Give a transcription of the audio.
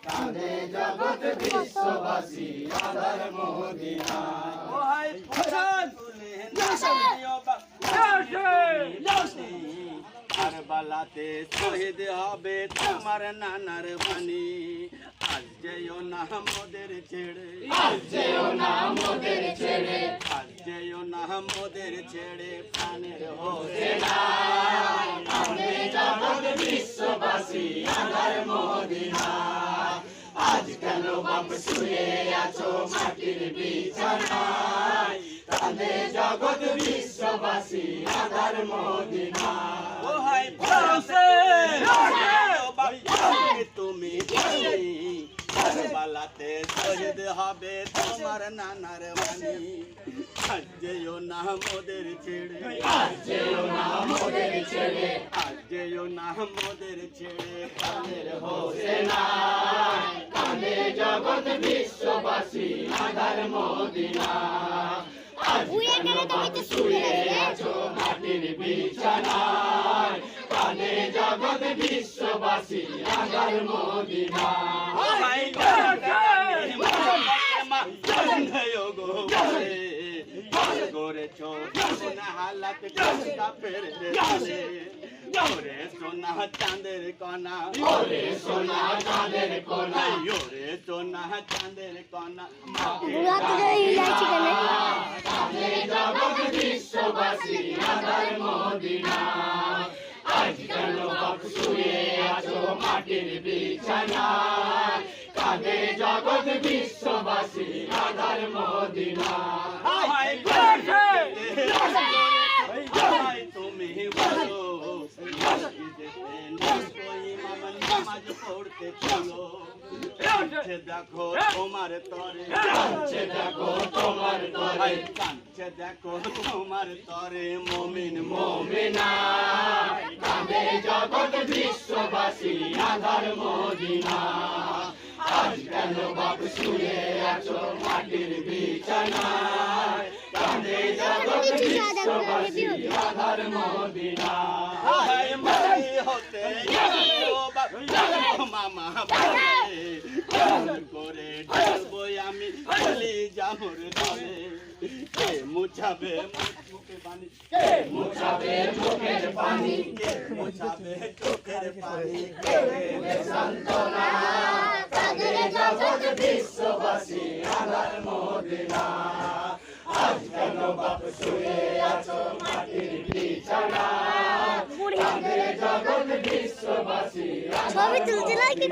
কাঁদে জগৎ বিশ্ববাসী আধার মদিনা ওহাই ফসল কারবালাতে শহীদ হবে তোমার নানার বাণী আজ যেও না মোদের ছেড়ে আজ যেও না মোদের ছেড়ে আজ যেও না মোদের ছেড়ে প্রাণের হোসে না কাঁদে জগৎ বিশ্ববাসী আধার মদিনা আজ কেন বাপ শুয়ে আছো মাটির বিছানায় কাঁদে জগৎ বিশ্ববাসী আধার মদিনা ওহাই ফসল তুমি কারবালাতে শহীদ হবে তোমার নানার বাণী আজ যেও না মোদের ছেড়ে আজ যেও না মোদের ছেড়ে আজ যেও না মোদের ছেড়ে প্রাণের হোসে না কাঁদে জগৎ বিশ্ববাসী আধার মদিনা আজ কেন বাপ শুয়ে আছো মাটির বিছানায় কাঁদে জগৎ বিশ্ববাসী আধার মদিনা করেছো হালাত ওরে সোনা চাঁদের কণা ওরে সোনা চাঁদের কোনা ওরে সোনা চাঁদের কণা কাঁদে জগৎ বিশ্ববাসী আধার মদিনা আজ কেন বাপ শুয়ে আছো মাটির বিছানায় কাঁদে জগৎ বিশ্ববাসী আধার মদিনা তুমি বলো নামাজ পড়তে চলো দেখো তোমার তরে দেখো তোমার তরে কাঁদছে দেখো তোমার তরে মমিন মমিনা কাঁদে জগৎ বিশ্ববাসী আধার মদিনা আজ কেন বাপ শুয়ে আছো মাটির বিছানায় কাঁদে জগৎ বিশ্ববাসী আধার মদিনা হতে মামা করে ঢালবো আমি জামর ধরে কে মুছাবে মুখে পানি কে মুছাবে মুখের পানি কে মুছাবে চোখের পানি কে দেবে সান্ত্বনা কাঁদে জগৎ বিশ্ববাসী আধার মদিনা আজ কেন বাপ শুয়ে আছো মাটির বিছানায় কাঁদে জগৎ বিশ্ববাসী ছবি তুলতে লাগে